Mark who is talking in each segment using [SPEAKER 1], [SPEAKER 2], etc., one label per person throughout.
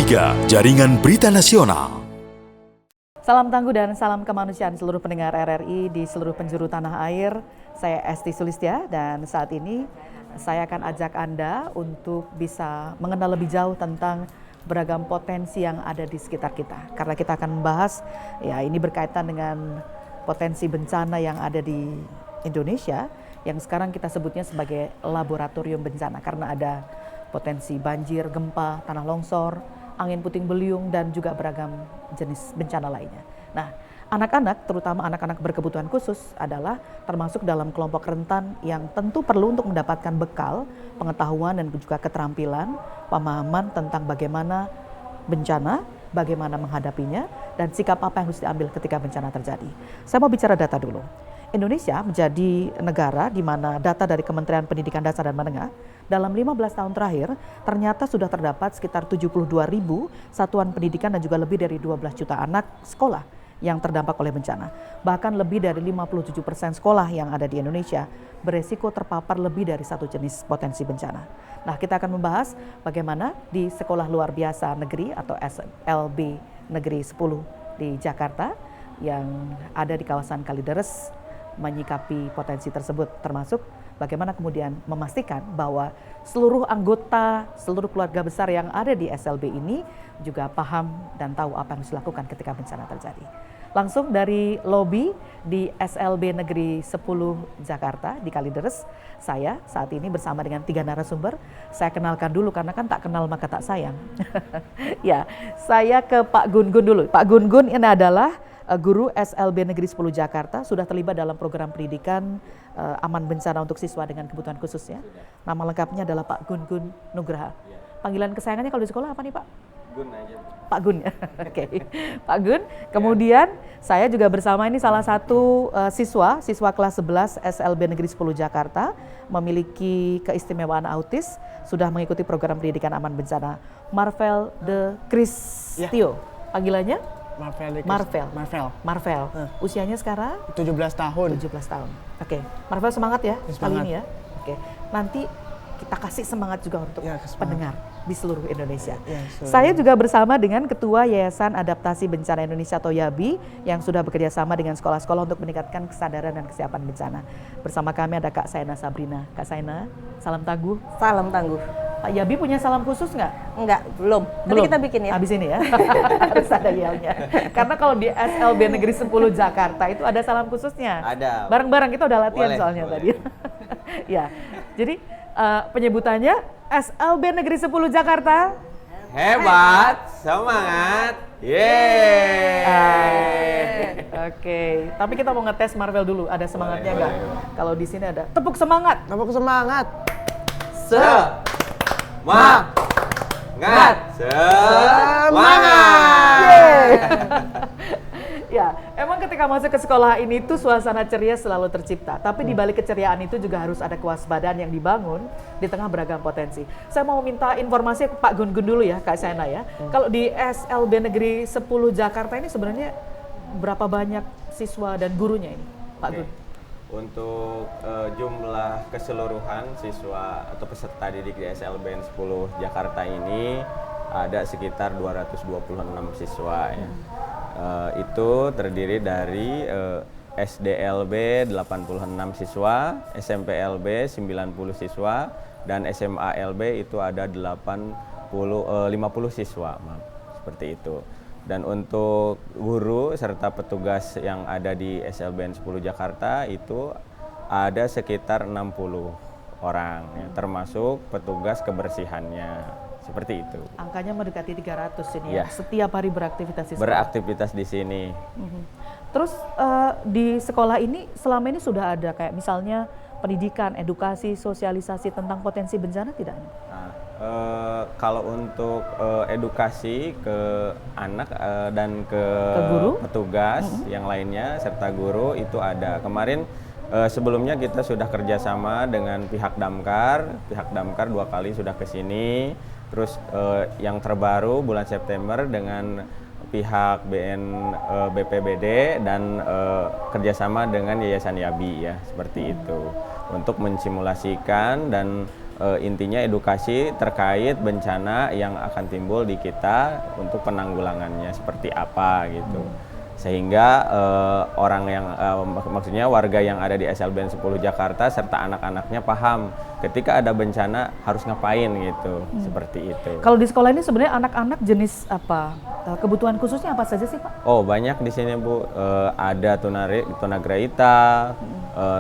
[SPEAKER 1] 103, Jaringan Berita Nasional.
[SPEAKER 2] Salam tangguh dan salam kemanusiaan seluruh pendengar RRI di seluruh penjuru tanah air. Saya Esti Sulistya dan saat ini saya akan ajak Anda untuk bisa mengenal lebih jauh tentang beragam potensi yang ada di sekitar kita. Karena kita akan membahas, ya ini berkaitan dengan potensi bencana yang ada di Indonesia, yang sekarang kita sebutnya sebagai laboratorium bencana. Karena ada potensi banjir, gempa, tanah longsor, angin puting beliung, dan juga beragam jenis bencana lainnya. Nah, anak-anak, terutama anak-anak berkebutuhan khusus adalah termasuk dalam kelompok rentan yang tentu perlu untuk mendapatkan bekal, pengetahuan, dan juga keterampilan, pemahaman tentang bagaimana bencana, bagaimana menghadapinya, dan sikap apa yang harus diambil ketika bencana terjadi. Saya mau bicara data dulu. Indonesia menjadi negara di mana data dari Kementerian Pendidikan Dasar dan Menengah dalam 15 tahun terakhir ternyata sudah terdapat sekitar 72.000 satuan pendidikan dan juga lebih dari 12 juta anak sekolah yang terdampak oleh bencana. Bahkan lebih dari 57% sekolah yang ada di Indonesia beresiko terpapar lebih dari satu jenis potensi bencana. Nah, kita akan membahas bagaimana di Sekolah Luar Biasa Negeri atau SLB Negeri 10 di Jakarta yang ada di kawasan Kalideres menyikapi potensi tersebut, termasuk bagaimana kemudian memastikan bahwa seluruh anggota, seluruh keluarga besar yang ada di SLB ini juga paham dan tahu apa yang harus dilakukan ketika bencana terjadi. Langsung dari lobi di SLB Negeri 10 Jakarta di Kalideres, saya saat ini bersama dengan 3 narasumber. Saya kenalkan dulu karena kan tak kenal maka tak sayang. Ya, saya ke Pak Gun-Gun dulu. Pak Gun-Gun ini adalah guru SLB Negeri 10 Jakarta, sudah terlibat dalam program pendidikan aman bencana untuk siswa dengan kebutuhan khusus ya. Nama lengkapnya adalah Pak Gun-Gun Nugraha. Panggilan kesayangannya kalau di sekolah apa nih Pak?
[SPEAKER 3] Gun aja.
[SPEAKER 2] Pak Gun ya. Oke. Pak Gun. Kemudian saya juga bersama ini salah satu siswa kelas 11 SLB Negeri 10 Jakarta, memiliki keistimewaan autis, sudah mengikuti program pendidikan aman bencana. Marvel de Cristio. Panggilannya? Marvel. Usianya sekarang?
[SPEAKER 4] 17 tahun.
[SPEAKER 2] 17 tahun. Oke. Marvel semangat ya kali ini ya. Oke. Nanti kita kasih semangat juga untuk pendengar di seluruh Indonesia. Saya juga bersama dengan Ketua Yayasan Adaptasi Bencana Indonesia atau YABI yang sudah bekerja sama dengan sekolah-sekolah untuk meningkatkan kesadaran dan kesiapan bencana. Bersama kami ada Kak Saina Sabrina. Kak Saina, salam tangguh.
[SPEAKER 5] Salam tangguh.
[SPEAKER 2] Pak Yabi punya salam khusus nggak?
[SPEAKER 5] Enggak, belum. Nanti kita bikin ya.
[SPEAKER 2] Habis ini ya, harus ada yelnya. Karena kalau di SLB Negeri 10 Jakarta itu ada salam khususnya.
[SPEAKER 3] Ada.
[SPEAKER 2] Bareng-bareng kita udah latihan soalnya
[SPEAKER 3] boleh.
[SPEAKER 2] tadi. Ya, jadi penyebutannya SLB Negeri 10 Jakarta.
[SPEAKER 3] Hebat, semangat, yeay.
[SPEAKER 2] Oke, tapi kita mau ngetes Marvel dulu. Ada semangatnya nggak? Kalau di sini ada tepuk semangat.
[SPEAKER 4] Tepuk semangat.
[SPEAKER 3] Semangat,
[SPEAKER 2] Ya, emang ketika masuk ke sekolah ini tuh suasana ceria selalu tercipta. Tapi di balik keceriaan itu juga harus ada kewaspadaan yang dibangun di tengah beragam potensi. Saya mau minta informasi ke Pak Gun-Gun dulu ya, Kak Saina ya. Kalau di SLB Negeri 10 Jakarta ini sebenarnya berapa banyak siswa dan gurunya ini, Pak Gun?
[SPEAKER 3] Untuk jumlah keseluruhan siswa atau peserta didik di SLBN 10 Jakarta ini ada sekitar 226 siswa ya. Itu terdiri dari SDLB 86 siswa, SMPLB 90 siswa, dan SMALB itu ada 50 siswa, seperti itu. Dan untuk guru serta petugas yang ada di SLBN 10 Jakarta itu ada sekitar 60 orang, ya, termasuk petugas kebersihannya. Seperti itu.
[SPEAKER 2] Angkanya mendekati 300 ini ya.
[SPEAKER 3] Ya.
[SPEAKER 2] Setiap hari beraktivitas di sekolah.
[SPEAKER 3] Beraktivitas di sini.
[SPEAKER 2] Terus di sekolah ini selama ini sudah ada kayak misalnya pendidikan, edukasi, sosialisasi tentang potensi bencana tidak?
[SPEAKER 3] Nah, kalau untuk edukasi ke anak dan ke
[SPEAKER 2] guru?
[SPEAKER 3] petugas yang lainnya serta guru itu ada. Kemarin sebelumnya kita sudah kerjasama dengan pihak Damkar 2 kali sudah ke sini. Terus yang terbaru bulan September dengan pihak BPBD dan kerjasama dengan Yayasan YABI ya, seperti itu untuk mensimulasikan dan intinya edukasi terkait bencana yang akan timbul di kita untuk penanggulangannya seperti apa gitu. Sehingga orang yang maksudnya warga yang ada di SLBN 10 Jakarta serta anak-anaknya paham ketika ada bencana harus ngapain gitu, seperti itu.
[SPEAKER 2] Kalau di sekolah ini sebenarnya anak-anak jenis apa? Kebutuhan khususnya apa saja sih, Pak?
[SPEAKER 3] Oh, banyak di sini, Bu. Ada tunagrahita,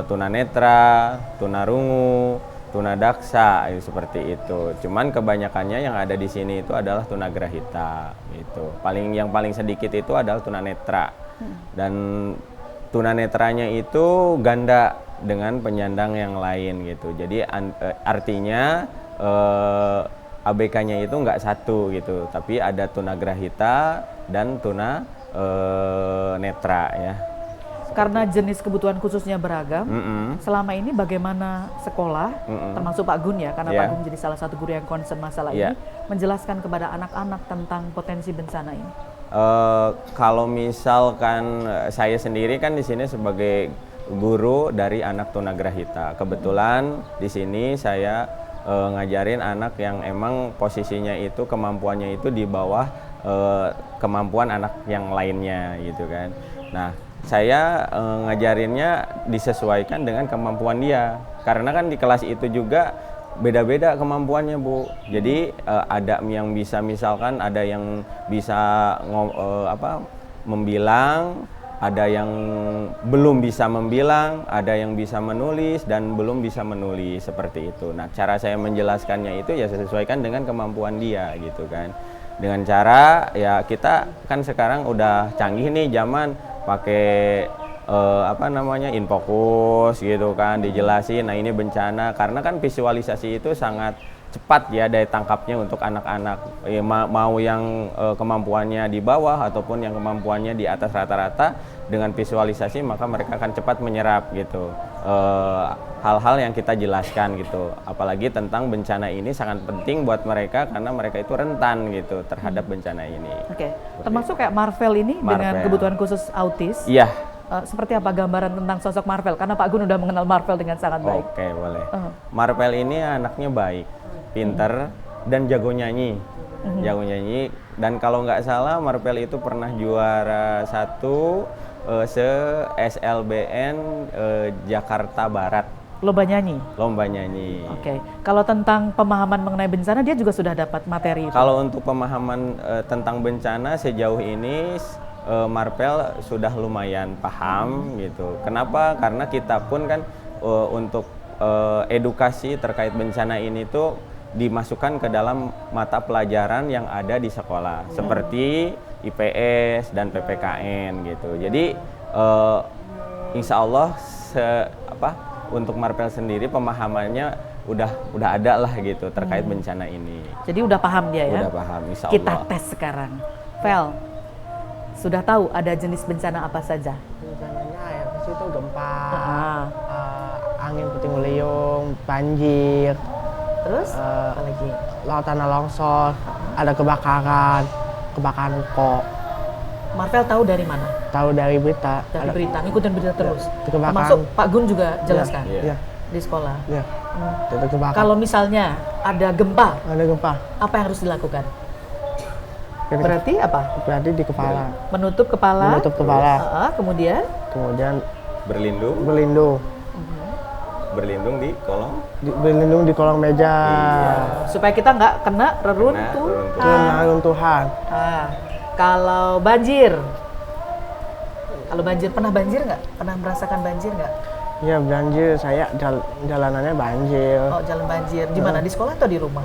[SPEAKER 3] tunanetra, tunarungu, tunadaksa, seperti itu. Cuman kebanyakannya yang ada di sini itu adalah tunagrahita gitu. Yang paling sedikit itu adalah tunanetra. Dan tunanetranya itu ganda dengan penyandang yang lain gitu. Jadi artinya ABK-nya itu nggak satu gitu, tapi ada tunagrahita dan tunanetra ya.
[SPEAKER 2] Karena jenis kebutuhan khususnya beragam, selama ini bagaimana sekolah, termasuk Pak Gun ya, karena Pak Gun menjadi salah satu guru yang concern masalah ini, menjelaskan kepada anak-anak tentang potensi bencana ini?
[SPEAKER 3] Kalau misalkan saya sendiri kan di sini sebagai guru dari anak tunagrahita, kebetulan di sini saya ngajarin anak yang emang posisinya itu kemampuannya itu di bawah kemampuan anak yang lainnya gitu kan. Nah, saya ngajarinnya disesuaikan dengan kemampuan dia, karena kan di kelas itu juga beda-beda kemampuannya, Bu. Jadi ada yang bisa, misalkan ada yang bisa membilang, ada yang belum bisa membilang, ada yang bisa menulis dan belum bisa menulis, seperti itu. Nah, cara saya menjelaskannya itu ya sesuaikan dengan kemampuan dia gitu kan. Dengan cara ya kita kan sekarang udah canggih nih zaman pakai infocus gitu kan, dijelasin nah ini bencana, karena kan visualisasi itu sangat cepat ya daya tangkapnya untuk anak-anak, mau yang kemampuannya di bawah ataupun yang kemampuannya di atas rata-rata, dengan visualisasi maka mereka akan cepat menyerap gitu hal-hal yang kita jelaskan gitu. Apalagi tentang bencana ini sangat penting buat mereka karena mereka itu rentan gitu terhadap bencana ini.
[SPEAKER 2] Oke. Termasuk kayak Marvel ini dengan kebutuhan khusus autis.
[SPEAKER 3] Iya.
[SPEAKER 2] Seperti apa gambaran tentang sosok Marvel? Karena Pak Gun udah mengenal Marvel dengan sangat baik.
[SPEAKER 3] Oke, boleh. Marvel ini anaknya baik, pinter, dan jago nyanyi. Jago nyanyi. Dan kalau nggak salah Marvel itu pernah juara 1 se-SLBN Jakarta Barat.
[SPEAKER 2] Lomba nyanyi?
[SPEAKER 3] Lomba nyanyi.
[SPEAKER 2] Oke. Kalau tentang pemahaman mengenai bencana, dia juga sudah dapat materi itu?
[SPEAKER 3] Kalau untuk pemahaman tentang bencana sejauh ini Marvel sudah lumayan paham gitu. Kenapa? Karena kita pun kan untuk edukasi terkait bencana ini tuh dimasukkan ke dalam mata pelajaran yang ada di sekolah, seperti IPS dan PPKN gitu. Jadi insya Allah untuk Marvel sendiri pemahamannya udah ada lah gitu terkait bencana ini.
[SPEAKER 2] Jadi udah paham dia ya?
[SPEAKER 3] Udah paham, insya Allah.
[SPEAKER 2] Kita tes sekarang. Vel, sudah tahu ada jenis bencana apa saja?
[SPEAKER 4] Bencananya ya di situ gempa, angin puting beliung, banjir,
[SPEAKER 2] terus apa lagi?
[SPEAKER 4] laut tanah longsor, ada kebakaran kok.
[SPEAKER 2] Marvel tahu dari mana?
[SPEAKER 4] Tahu dari berita.
[SPEAKER 2] Dari berita, ngikutin berita terus.
[SPEAKER 4] Kebakaran.
[SPEAKER 2] Termasuk Pak Gun juga jelaskan
[SPEAKER 4] Iya.
[SPEAKER 2] di sekolah.
[SPEAKER 4] Iya. Itu kebakaran.
[SPEAKER 2] Kalau misalnya ada gempa, apa yang harus dilakukan? Berarti apa?
[SPEAKER 4] Berarti di kepala.
[SPEAKER 2] Menutup kepala. Kemudian
[SPEAKER 3] berlindung di kolong.
[SPEAKER 4] Berlindung di kolong meja.
[SPEAKER 3] Iya.
[SPEAKER 2] Supaya kita nggak kena reruntuhan. Kalau banjir pernah banjir nggak? Pernah merasakan banjir nggak?
[SPEAKER 4] Iya, banjir. Saya jalanannya banjir.
[SPEAKER 2] Oh, jalan banjir. Di mana? Di sekolah atau di rumah?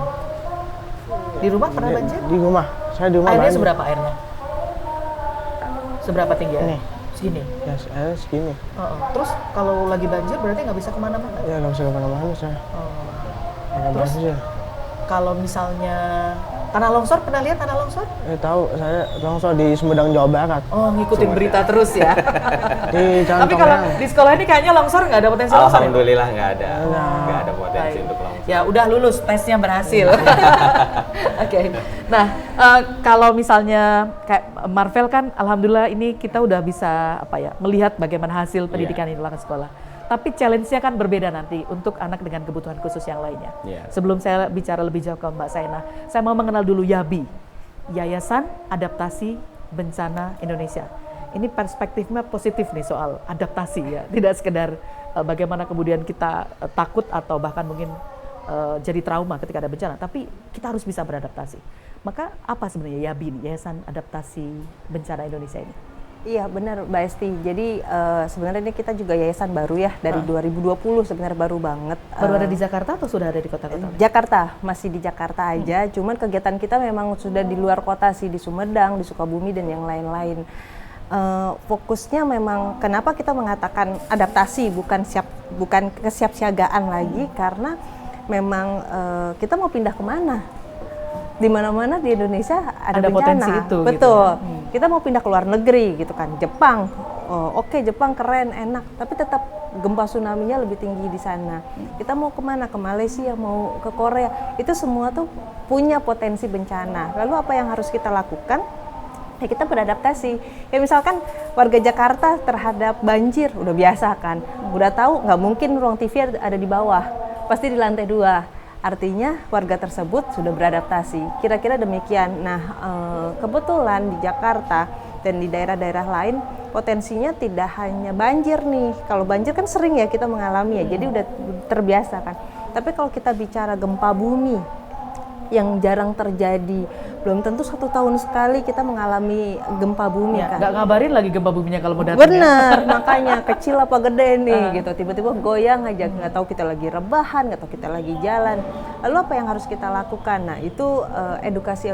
[SPEAKER 2] Di rumah pernah banjir?
[SPEAKER 4] Di rumah. Saya di rumah.
[SPEAKER 2] Airnya
[SPEAKER 4] banjir.
[SPEAKER 2] seberapa airnya? Seberapa tinggi?
[SPEAKER 4] Ini.
[SPEAKER 2] Segini.
[SPEAKER 4] Ya, airnya segini.
[SPEAKER 2] Terus kalau lagi banjir berarti nggak bisa kemana-mana?
[SPEAKER 4] Ya, nggak bisa kemana-mana saya.
[SPEAKER 2] Terus
[SPEAKER 4] banjir.
[SPEAKER 2] kalau misalnya tanah longsor, pernah lihat tanah longsor?
[SPEAKER 4] Tahu, saya longsor di Sumedang, Jawa Barat.
[SPEAKER 2] Oh, ngikutin berita terus ya. Tapi kalau
[SPEAKER 4] Cantongnya.
[SPEAKER 2] di sekolah ini kayaknya longsor nggak ada potensi longsor.
[SPEAKER 3] Alhamdulillah nggak ada. Nggak ada potensi untuk longsor.
[SPEAKER 2] Ya udah lulus, tesnya berhasil. Oke. Nah, kalau misalnya kayak Marvel kan, alhamdulillah ini kita udah bisa melihat bagaimana hasil pendidikan di dalam sekolah. Tapi challenge-nya kan berbeda nanti untuk anak dengan kebutuhan khusus yang lainnya.
[SPEAKER 3] Iya.
[SPEAKER 2] Sebelum saya bicara lebih jauh ke Mbak Saina, saya mau mengenal dulu YABI, Yayasan Adaptasi Bencana Indonesia. Ini perspektifnya positif nih soal adaptasi ya, tidak sekedar bagaimana kemudian kita takut atau bahkan mungkin jadi trauma ketika ada bencana, tapi kita harus bisa beradaptasi. Maka apa sebenarnya YABI ini, Yayasan Adaptasi Bencana Indonesia ini?
[SPEAKER 5] Iya benar Mbak Esti. Jadi sebenarnya ini kita juga yayasan baru ya dari 2020 sebenarnya baru banget.
[SPEAKER 2] Baru ada di Jakarta atau sudah ada di kota-kota?
[SPEAKER 5] Jakarta, masih di Jakarta aja. Cuman kegiatan kita memang sudah di luar kota sih, di Sumedang, di Sukabumi dan yang lain-lain. Fokusnya memang kenapa kita mengatakan adaptasi bukan kesiapsiagaan lagi karena memang kita mau pindah kemana? Di mana-mana di Indonesia ada bencana.
[SPEAKER 2] Potensi itu.
[SPEAKER 5] Betul.
[SPEAKER 2] Gitu ya?
[SPEAKER 5] Kita mau pindah ke luar negeri gitu kan. Jepang. Oke, Jepang keren, enak, tapi tetap gempa tsunami-nya lebih tinggi di sana. Kita mau kemana? Ke Malaysia, mau ke Korea. Itu semua tuh punya potensi bencana. Lalu apa yang harus kita lakukan? Ya kita beradaptasi. Ya misalkan warga Jakarta terhadap banjir udah biasa kan. Udah tahu nggak mungkin ruang TV ada di bawah. Pasti di lantai 2. Artinya warga tersebut sudah beradaptasi. Kira-kira demikian. Nah, kebetulan di Jakarta dan di daerah-daerah lain potensinya tidak hanya banjir nih. Kalau banjir kan sering ya kita mengalami ya, jadi udah terbiasa kan. Tapi kalau kita bicara gempa bumi yang jarang terjadi, belum tentu 1 tahun sekali kita mengalami gempa bumi
[SPEAKER 2] Ya,
[SPEAKER 5] kan.
[SPEAKER 2] nggak ngabarin lagi gempa buminya kalau mau datang.
[SPEAKER 5] Bener, makanya kecil apa gede nih gitu, tiba-tiba goyang aja, nggak tahu kita lagi rebahan, nggak tahu kita lagi jalan. Lalu apa yang harus kita lakukan? Nah itu edukasi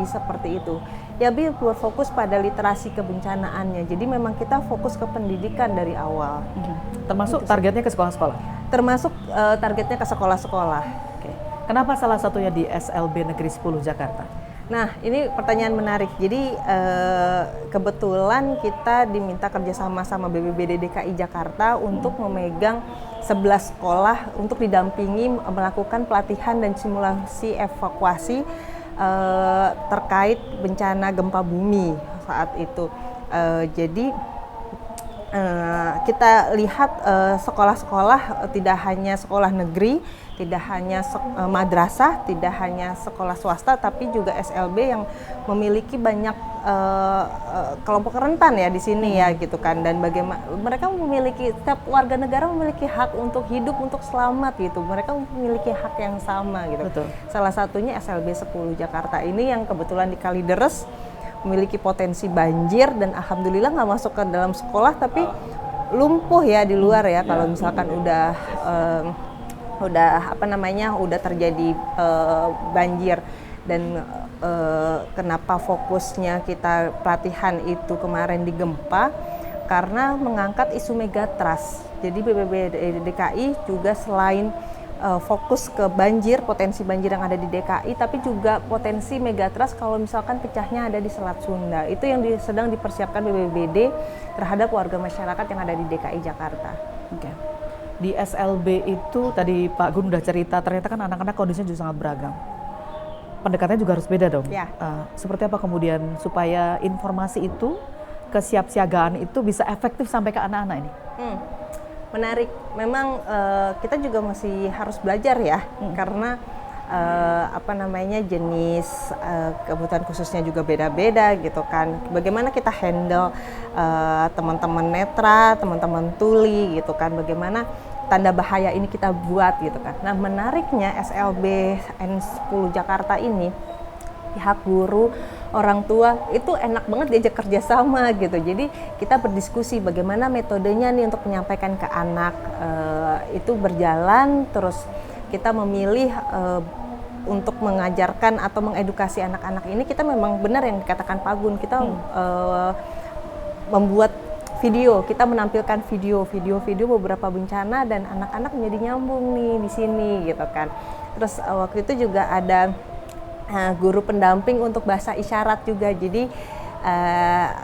[SPEAKER 5] seperti itu. YABI berfokus pada literasi kebencanaannya, jadi memang kita fokus ke pendidikan dari awal.
[SPEAKER 2] Termasuk targetnya ke sekolah-sekolah?
[SPEAKER 5] Termasuk targetnya ke sekolah-sekolah.
[SPEAKER 2] Kenapa salah satunya di SLB Negeri 10 Jakarta?
[SPEAKER 5] Nah, ini pertanyaan menarik. Jadi kebetulan kita diminta kerjasama sama BPBD DKI Jakarta untuk memegang 11 sekolah untuk didampingi melakukan pelatihan dan simulasi evakuasi terkait bencana gempa bumi saat itu. Jadi kita lihat sekolah-sekolah tidak hanya sekolah negeri, tidak hanya madrasah, tidak hanya sekolah swasta, tapi juga SLB yang memiliki banyak kelompok rentan ya di sini ya gitu kan. Dan bagaimana mereka memiliki, setiap warga negara memiliki hak untuk hidup, untuk selamat gitu. Mereka memiliki hak yang sama gitu.
[SPEAKER 2] Betul.
[SPEAKER 5] Salah satunya SLB 10 Jakarta ini yang kebetulan di Kalideres memiliki potensi banjir dan alhamdulillah nggak masuk ke dalam sekolah tapi lumpuh ya di luar ya kalau misalkan udah udah terjadi banjir. Dan kenapa fokusnya kita pelatihan itu kemarin di gempa karena mengangkat isu megatrust. Jadi BPBD DKI juga selain fokus ke banjir, potensi banjir yang ada di DKI, tapi juga potensi megatrust kalau misalkan pecahnya ada di Selat Sunda. Itu yang sedang dipersiapkan BPBD terhadap warga masyarakat yang ada di DKI Jakarta.
[SPEAKER 2] Oke. Di SLB itu tadi Pak Gun udah cerita, ternyata kan anak-anak kondisinya juga sangat beragam. Pendekatannya juga harus beda dong.
[SPEAKER 5] Ya.
[SPEAKER 2] Seperti apa kemudian supaya informasi itu, kesiapsiagaan itu bisa efektif sampai ke anak-anak ini?
[SPEAKER 5] Menarik, memang kita juga masih harus belajar ya, karena jenis kebutuhan khususnya juga beda-beda gitu kan. Bagaimana kita handle teman-teman netra, teman-teman tuli gitu kan, bagaimana tanda bahaya ini kita buat gitu kan. Nah menariknya SLB N10 Jakarta ini, pihak guru, orang tua itu enak banget diajak kerjasama gitu. Jadi kita berdiskusi bagaimana metodenya nih untuk menyampaikan ke anak itu berjalan. Terus kita memilih untuk mengajarkan atau mengedukasi anak-anak ini, kita memang benar yang dikatakan Pak Gun, kita membuat video, kita menampilkan video beberapa bencana dan anak-anak menjadi nyambung nih di sini gitu kan. Terus waktu itu juga ada guru pendamping untuk bahasa isyarat juga, jadi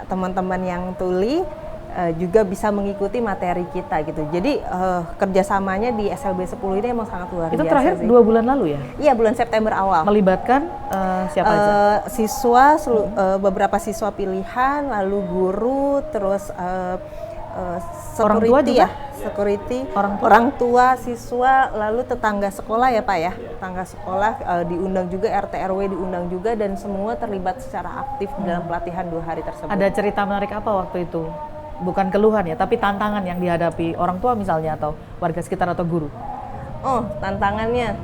[SPEAKER 5] teman-teman yang tuli juga bisa mengikuti materi kita gitu. Jadi kerjasamanya di SLB 10 ini emang sangat luar biasa.
[SPEAKER 2] Itu terakhir
[SPEAKER 5] sih.
[SPEAKER 2] 2 bulan lalu ya?
[SPEAKER 5] Iya, bulan September awal.
[SPEAKER 2] Melibatkan siapa aja?
[SPEAKER 5] Siswa, beberapa siswa pilihan, lalu guru, terus
[SPEAKER 2] Orang tua
[SPEAKER 5] security
[SPEAKER 2] juga?
[SPEAKER 5] ya, security,
[SPEAKER 2] Orang tua?
[SPEAKER 5] orang tua, siswa, lalu tetangga sekolah ya Pak ya, tetangga sekolah diundang juga, RT RW diundang juga, dan semua terlibat secara aktif dalam pelatihan 2 hari tersebut.
[SPEAKER 2] Ada cerita menarik apa waktu itu? Bukan keluhan ya, tapi tantangan yang dihadapi orang tua misalnya atau warga sekitar atau guru?
[SPEAKER 5] Oh, tantangannya.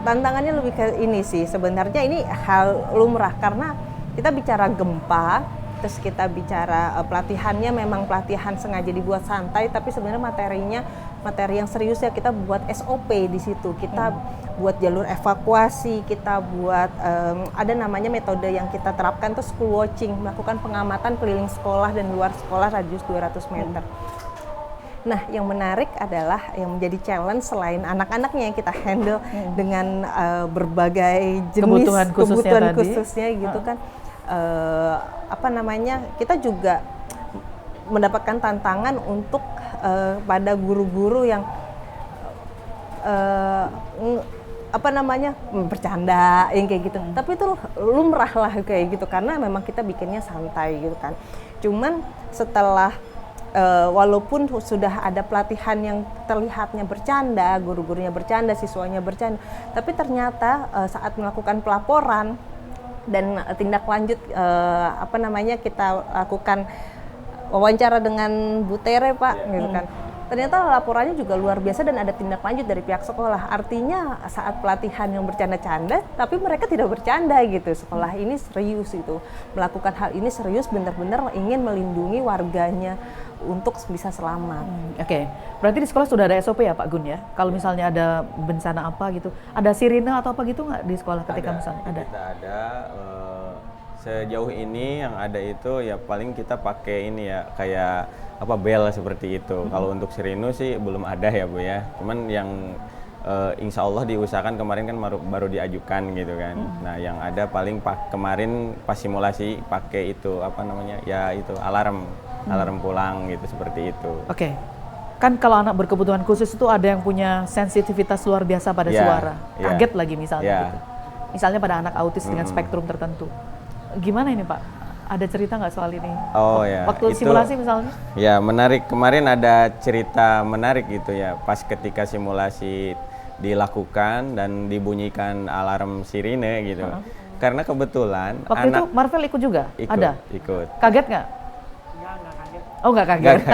[SPEAKER 5] Tantangannya lebih ke ini sih, sebenarnya ini hal lumrah karena kita bicara gempa, terus kita bicara pelatihannya memang pelatihan sengaja dibuat santai, tapi sebenarnya materinya materi yang serius ya, kita buat SOP di situ, kita buat jalur evakuasi, kita buat ada namanya metode yang kita terapkan tuh school watching, melakukan pengamatan keliling sekolah dan luar sekolah radius 200 meter. Nah, yang menarik adalah yang menjadi challenge selain anak-anaknya yang kita handle dengan berbagai jenis kebutuhan khususnya gitu kan. Kita juga mendapatkan tantangan untuk pada guru-guru yang bercanda yang kayak gitu. Tapi itu lumrah lah kayak gitu karena memang kita bikinnya santai gitu kan. Cuman setelah walaupun sudah ada pelatihan yang terlihatnya bercanda, guru-gurunya bercanda, siswanya bercanda, tapi ternyata saat melakukan pelaporan dan tindak lanjut kita lakukan wawancara dengan Bu Tere Pak gitu kan. Ternyata laporannya juga luar biasa dan ada tindak lanjut dari pihak sekolah. Artinya saat pelatihan yang bercanda-canda, tapi mereka tidak bercanda gitu. Sekolah ini serius itu, melakukan hal ini serius, benar-benar ingin melindungi warganya untuk bisa selamat.
[SPEAKER 2] Oke. Berarti di sekolah sudah ada SOP ya Pak Gun ya? Kalau misalnya ada bencana apa gitu, ada sirine atau apa gitu nggak di sekolah ketika misalnya ada?
[SPEAKER 3] Kita ada. Sejauh ini yang ada itu ya paling kita pakai ini ya kayak bel seperti itu. Kalau untuk sirine sih belum ada ya Bu ya. Cuman yang insya Allah diusahakan kemarin kan baru diajukan gitu kan. Nah yang ada paling kemarin pas simulasi pakai itu alarm pulang gitu seperti itu.
[SPEAKER 2] Oke. Kan kalau anak berkebutuhan khusus itu ada yang punya sensitivitas luar biasa pada suara. Kaget lagi misalnya gitu. Misalnya pada anak autis dengan spektrum tertentu. Gimana ini Pak? Ada cerita nggak soal ini?
[SPEAKER 3] Oh ya.
[SPEAKER 2] Waktu simulasi misalnya? Ya
[SPEAKER 3] menarik. Kemarin ada cerita menarik gitu ya. Pas ketika simulasi dilakukan dan dibunyikan alarm sirine gitu. Karena kebetulan
[SPEAKER 2] waktu itu Marvel ikut juga? Ada?
[SPEAKER 3] Ikut.
[SPEAKER 2] Kaget nggak?
[SPEAKER 4] Nggak kaget.
[SPEAKER 2] Oh nggak kaget?
[SPEAKER 4] Ada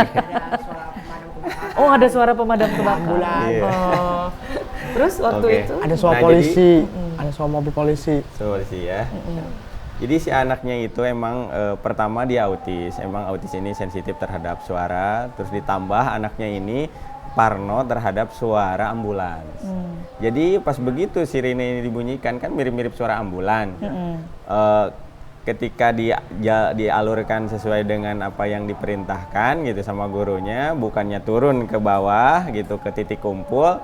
[SPEAKER 4] suara pemadam kebakaran.
[SPEAKER 2] Oh ada suara pemadam kebakaran.
[SPEAKER 4] Ambulan.
[SPEAKER 2] Oh. Terus waktu itu?
[SPEAKER 4] Ada suara polisi, ada suara mobil polisi.
[SPEAKER 3] Polisi ya. Jadi si anaknya itu emang pertama dia autis, emang autis ini sensitif terhadap suara, terus ditambah anaknya ini parno terhadap suara ambulans. Jadi pas begitu sirine ini dibunyikan kan mirip-mirip suara ambulans. Ketika dialurkan sesuai dengan apa yang diperintahkan gitu sama gurunya, bukannya turun ke bawah gitu ke titik kumpul,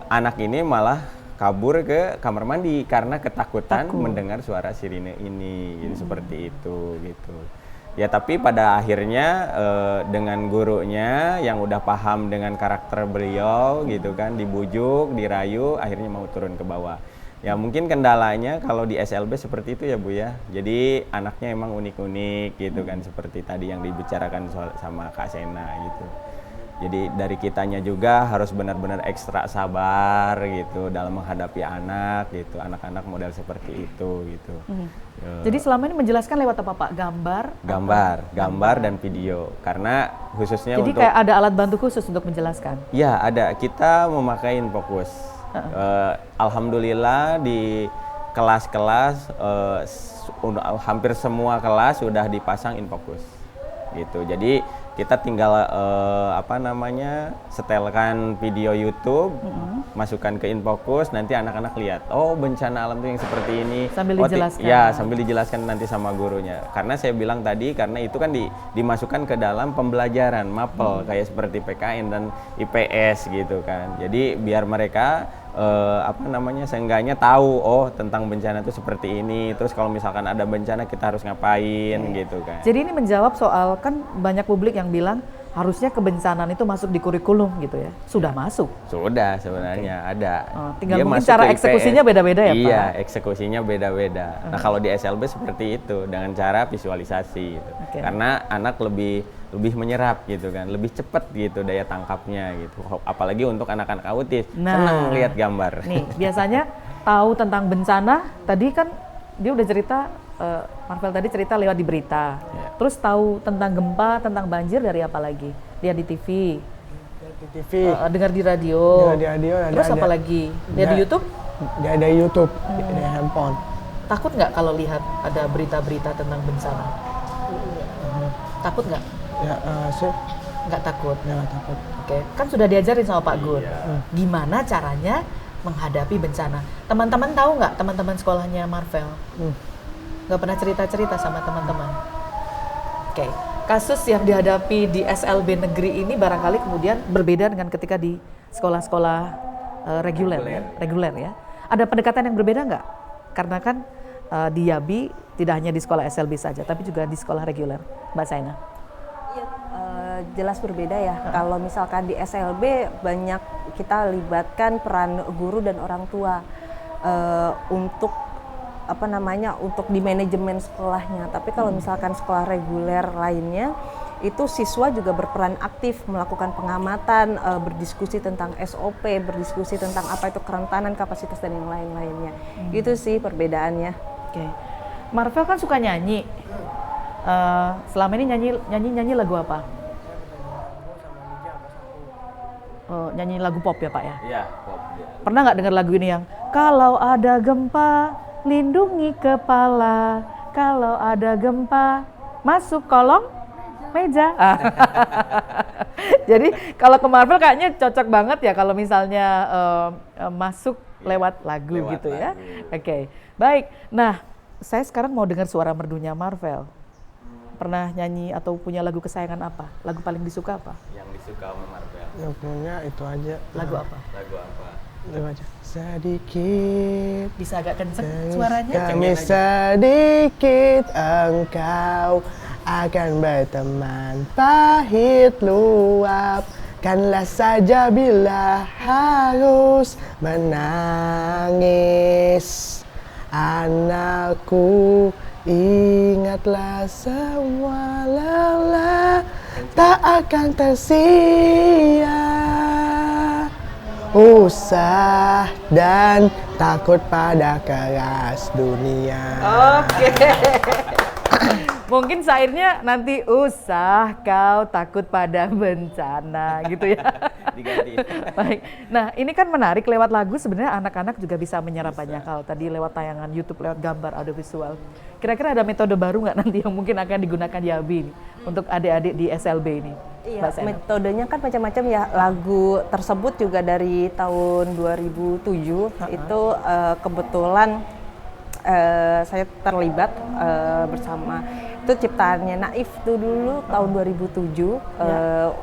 [SPEAKER 3] anak ini malah kabur ke kamar mandi karena ketakutan mendengar suara sirine ini gitu, seperti itu gitu. Ya tapi pada akhirnya dengan gurunya yang udah paham dengan karakter beliau gitu kan, dibujuk, dirayu, akhirnya mau turun ke bawah. Ya mungkin kendalanya kalau di SLB seperti itu ya Bu ya. Jadi anaknya emang unik-unik gitu kan, seperti tadi yang dibicarakan sama Kak Sena gitu. Jadi dari kitanya juga harus benar-benar ekstra sabar gitu dalam menghadapi anak gitu, anak-anak model seperti itu gitu.
[SPEAKER 2] Jadi selama ini menjelaskan lewat apa Pak?
[SPEAKER 3] Gambar dan video. Karena khususnya
[SPEAKER 2] jadi
[SPEAKER 3] untuk
[SPEAKER 2] kayak ada alat bantu khusus untuk menjelaskan?
[SPEAKER 3] Ya ada, kita memakai InFocus. Alhamdulillah di kelas-kelas hampir semua kelas sudah dipasang InFocus gitu. Jadi kita tinggal setelkan video YouTube, masukkan ke InFocus, nanti anak-anak lihat, oh bencana alam itu yang seperti ini.
[SPEAKER 2] Sambil dijelaskan.
[SPEAKER 3] Ya, sambil dijelaskan nanti sama gurunya. Karena saya bilang tadi, karena itu kan dimasukkan ke dalam pembelajaran MAPEL, kayak seperti PKN dan IPS gitu kan. Jadi biar mereka seenggaknya tahu tentang bencana itu seperti ini, terus kalau misalkan ada bencana kita harus ngapain gitu kan.
[SPEAKER 2] Jadi ini menjawab soal kan banyak publik yang bilang harusnya kebencanaan itu masuk di kurikulum gitu ya. Sudah masuk.
[SPEAKER 3] Sudah sebenarnya ada.
[SPEAKER 2] Tinggal
[SPEAKER 3] Dia
[SPEAKER 2] mungkin
[SPEAKER 3] masuk
[SPEAKER 2] cara
[SPEAKER 3] ke
[SPEAKER 2] eksekusinya
[SPEAKER 3] IPS.
[SPEAKER 2] beda-beda ya, Pak?
[SPEAKER 3] Iya, eksekusinya beda-beda. Nah, kalau di SLB seperti itu dengan cara visualisasi gitu. Karena anak lebih menyerap gitu kan, lebih cepat gitu daya tangkapnya gitu. Apalagi untuk anak-anak autis, senang lihat gambar.
[SPEAKER 2] Nih, biasanya tahu tentang bencana, tadi kan dia udah cerita, Marvel tadi cerita lewat di berita. Terus tahu tentang gempa, tentang banjir dari apa lagi? Lihat di TV.
[SPEAKER 4] Di TV.
[SPEAKER 2] Dengar di radio.
[SPEAKER 4] Dengar di radio.
[SPEAKER 2] Terus apa lagi? Lihat di YouTube?
[SPEAKER 4] Dia ada YouTube, di handphone.
[SPEAKER 2] Takut nggak kalau lihat ada berita-berita tentang bencana? Takut nggak?
[SPEAKER 4] Ya, sih.
[SPEAKER 2] Nggak takut.
[SPEAKER 4] Ya, nggak takut.
[SPEAKER 2] Oke, kan sudah diajarin sama Pak Gun. Gimana caranya menghadapi bencana? Teman-teman tahu nggak? Teman-teman sekolahnya Marvel nggak pernah cerita-cerita sama teman-teman. Oke, kasus yang dihadapi di SLB negeri ini barangkali kemudian berbeda dengan ketika di sekolah-sekolah reguler ya. Ada pendekatan yang berbeda nggak? Karena kan di Yabi tidak hanya di sekolah SLB saja, tapi juga di sekolah reguler, Mbak Saina.
[SPEAKER 5] Jelas berbeda ya. Kalau misalkan di SLB banyak kita libatkan peran guru dan orang tua untuk untuk di manajemen sekolahnya. Tapi kalau misalkan sekolah reguler lainnya, itu siswa juga berperan aktif melakukan pengamatan, berdiskusi tentang SOP, berdiskusi tentang apa itu kerentanan, kapasitas dan yang lain-lainnya. Itu sih perbedaannya.
[SPEAKER 2] Oke. Marvel kan suka nyanyi. Selama ini nyanyi lagu apa? Nyanyi lagu pop ya Pak ya?
[SPEAKER 3] Iya, pop.
[SPEAKER 2] Pernah nggak dengar lagu ini yang kalau ada gempa lindungi kepala, kalau ada gempa masuk kolong meja. Jadi kalau ke Marvel kayaknya cocok banget ya kalau misalnya masuk lewat lagu gitu ya. Oke, baik. Nah, saya sekarang mau dengar suara merdunya Marvel. Pernah nyanyi atau punya lagu kesayangan apa? Lagu paling disuka apa?
[SPEAKER 3] Yang disuka sama Marvel.
[SPEAKER 4] Yang punya itu aja.
[SPEAKER 2] Lagu apa?
[SPEAKER 3] Lagu apa?
[SPEAKER 4] Itu aja. Sedikit.
[SPEAKER 2] Bisa agak kenceng suaranya?
[SPEAKER 4] Kami sedikit, engkau akan berteman pahit luap. Kanlah saja bila harus menangis. Anakku, ingatlah semua lelah tak akan tersia. Usah dan takut pada keras dunia.
[SPEAKER 2] Oke. Mungkin syairnya nanti usah kau takut pada bencana gitu ya.
[SPEAKER 3] Diganti.
[SPEAKER 2] Baik. Nah, ini kan menarik, lewat lagu sebenarnya anak-anak juga bisa menyerap banyak hal. Tadi lewat tayangan YouTube, lewat gambar, audiovisual. Kira-kira ada metode baru nggak nanti yang mungkin akan digunakan di Yabi ini untuk adik-adik di SLB ini?
[SPEAKER 5] Iya, metodenya kan macam-macam ya. Lagu tersebut juga dari tahun 2007 itu kebetulan saya terlibat bersama itu ciptaannya Naif itu dulu tahun 2007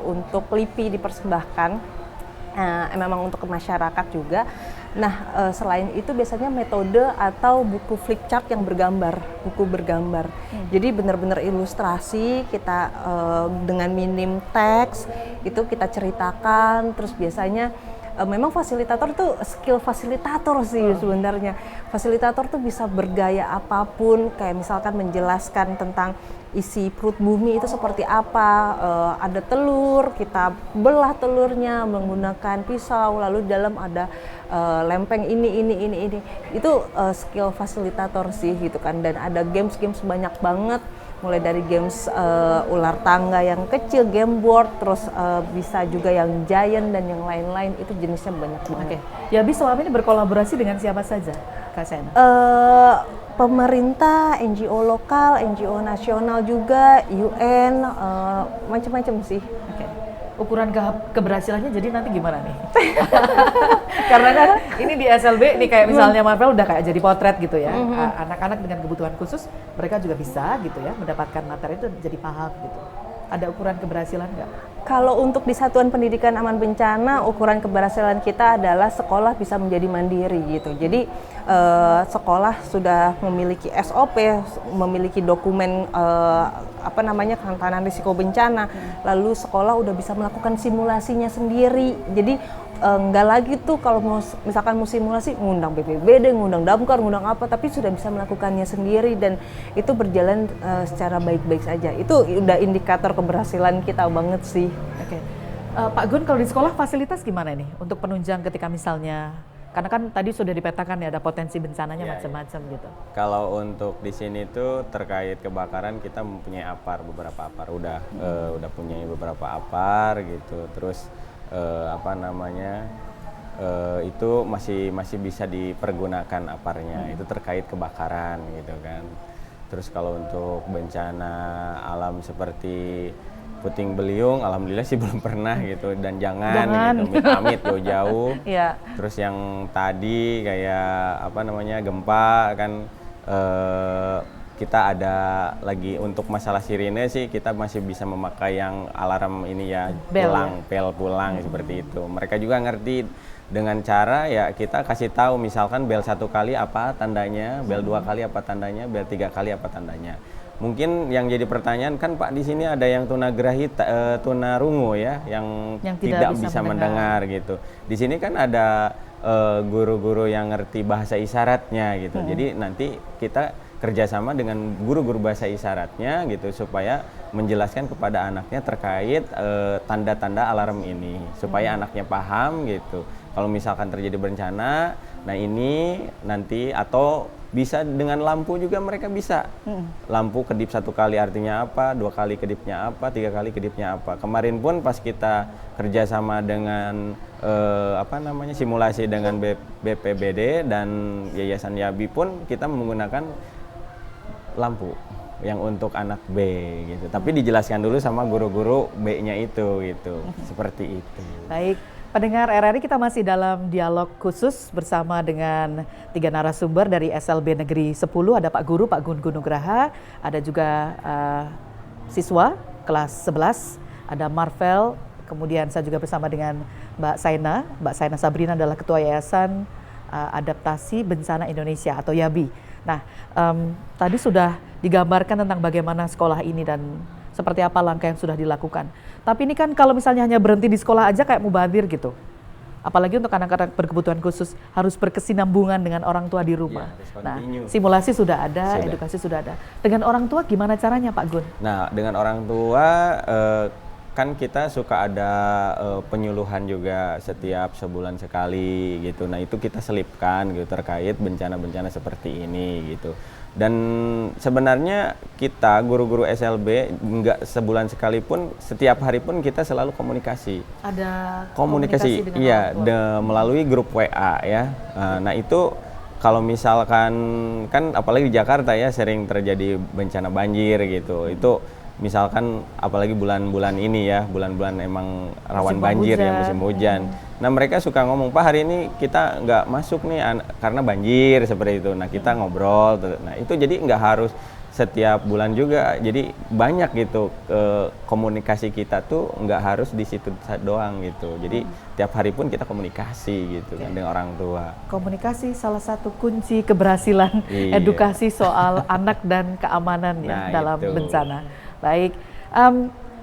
[SPEAKER 5] untuk LIPI dipersembahkan. Memang untuk masyarakat juga. Nah, selain itu biasanya metode atau buku flip chart yang bergambar, buku bergambar. Jadi benar-benar ilustrasi kita dengan minim teks itu kita ceritakan. Terus biasanya memang fasilitator tuh skill fasilitator sih sebenarnya. Fasilitator tuh bisa bergaya apapun, kayak misalkan menjelaskan tentang isi perut bumi itu seperti apa, ada telur, kita belah telurnya menggunakan pisau, lalu di dalam ada lempeng ini. Itu skill fasilitator sih gitu kan. Dan ada games banyak banget, mulai dari games ular tangga yang kecil, game board, terus bisa juga yang giant dan yang lain-lain, itu jenisnya banyak banget.
[SPEAKER 2] Yabi selama ini berkolaborasi dengan siapa saja, Kak Sena?
[SPEAKER 5] Pemerintah, NGO lokal, NGO nasional juga, UN, macam-macam sih.
[SPEAKER 2] Ukuran keberhasilannya jadi nanti gimana nih? Karena kan ini di SLB, ini kayak misalnya Marvel udah kayak jadi potret gitu ya. Anak-anak dengan kebutuhan khusus, mereka juga bisa gitu ya mendapatkan materi itu jadi paham gitu. Ada ukuran keberhasilan nggak?
[SPEAKER 5] Kalau untuk di Satuan Pendidikan Aman Bencana, ukuran keberhasilan kita adalah sekolah bisa menjadi mandiri gitu. Jadi sekolah sudah memiliki SOP, memiliki dokumen kerentanan risiko bencana. Lalu sekolah udah bisa melakukan simulasinya sendiri. Jadi nggak lagi tuh kalau misalkan mau simulasi ngundang BPBD, ngundang Damkar, ngundang apa, tapi sudah bisa melakukannya sendiri dan itu berjalan secara baik-baik saja. Itu udah indikator keberhasilan kita banget sih.
[SPEAKER 2] Oke. Pak Gun, kalau di sekolah fasilitas gimana nih untuk penunjang ketika misalnya, karena kan tadi sudah dipetakan ya ada potensi bencananya macam-macam gitu.
[SPEAKER 3] Kalau untuk di sini tuh terkait kebakaran kita mempunyai beberapa apar udah punya beberapa apar gitu. Terus itu masih bisa dipergunakan aparnya, itu terkait kebakaran gitu kan. Terus kalau untuk bencana alam seperti puting beliung, alhamdulillah sih belum pernah gitu, dan jangan. Gitu, amit jauh-jauh.
[SPEAKER 2] Yeah.
[SPEAKER 3] Terus yang tadi kayak gempa kan, kita ada lagi untuk masalah sirine sih kita masih bisa memakai yang alarm ini ya, bel pulang seperti itu. Mereka juga ngerti dengan cara ya kita kasih tahu misalkan bel 1 kali apa tandanya, bel 2 kali apa tandanya, bel 3 kali apa tandanya. Mungkin yang jadi pertanyaan kan Pak, di sini ada yang tunagrahi, tunarungu ya, yang tidak bisa mendengar gitu. Di sini kan ada guru-guru yang ngerti bahasa isyaratnya gitu. Jadi nanti kita kerjasama dengan guru-guru bahasa isyaratnya gitu supaya menjelaskan kepada anaknya terkait tanda-tanda alarm ini supaya anaknya paham gitu. Kalau misalkan terjadi bencana, nah ini nanti atau bisa dengan lampu juga mereka bisa. Lampu kedip 1 kali artinya apa, 2 kali kedipnya apa, 3 kali kedipnya apa. Kemarin pun pas kita kerjasama dengan simulasi dengan BPBD dan Yayasan Yabi pun kita menggunakan lampu yang untuk anak B gitu. Tapi dijelaskan dulu sama guru-guru B-nya itu gitu. Seperti itu.
[SPEAKER 2] Baik, pendengar RRI, kita masih dalam dialog khusus bersama dengan 3 narasumber dari SLB Negeri 10. Ada Pak Guru, Pak Gun Nugraha, ada juga siswa kelas 11, ada Marvel, kemudian saya juga bersama dengan Mbak Saina Sabrina adalah Ketua Yayasan Adaptasi Bencana Indonesia atau YABI. Nah, tadi sudah digambarkan tentang bagaimana sekolah ini dan seperti apa langkah yang sudah dilakukan. Tapi ini kan kalau misalnya hanya berhenti di sekolah aja kayak mubazir gitu. Apalagi untuk anak-anak berkebutuhan khusus harus berkesinambungan dengan orang tua di rumah. Nah, simulasi sudah ada, edukasi sudah ada. Dengan orang tua gimana caranya Pak Gun?
[SPEAKER 3] Nah, dengan orang tua kan kita suka ada penyuluhan juga setiap sebulan sekali gitu. Nah itu kita selipkan gitu terkait bencana-bencana seperti ini gitu. Dan sebenarnya kita guru-guru SLB nggak sebulan sekali pun, setiap hari pun kita selalu komunikasi.
[SPEAKER 2] Ada
[SPEAKER 3] komunikasi dengan iya, melalui grup WA ya. Nah itu kalau misalkan kan apalagi di Jakarta ya sering terjadi bencana banjir gitu. Itu misalkan apalagi bulan-bulan ini ya, bulan-bulan emang rawan banjir ya, musim hujan. Nah mereka suka ngomong, Pak hari ini kita nggak masuk nih karena banjir seperti itu. Nah kita ngobrol, nah itu jadi nggak harus setiap bulan juga. Jadi banyak gitu komunikasi kita tuh nggak harus di situ doang gitu. Jadi tiap hari pun kita komunikasi gitu kan dengan orang tua.
[SPEAKER 2] Komunikasi salah satu kunci keberhasilan edukasi soal anak dan keamanan ya dalam bencana. Baik,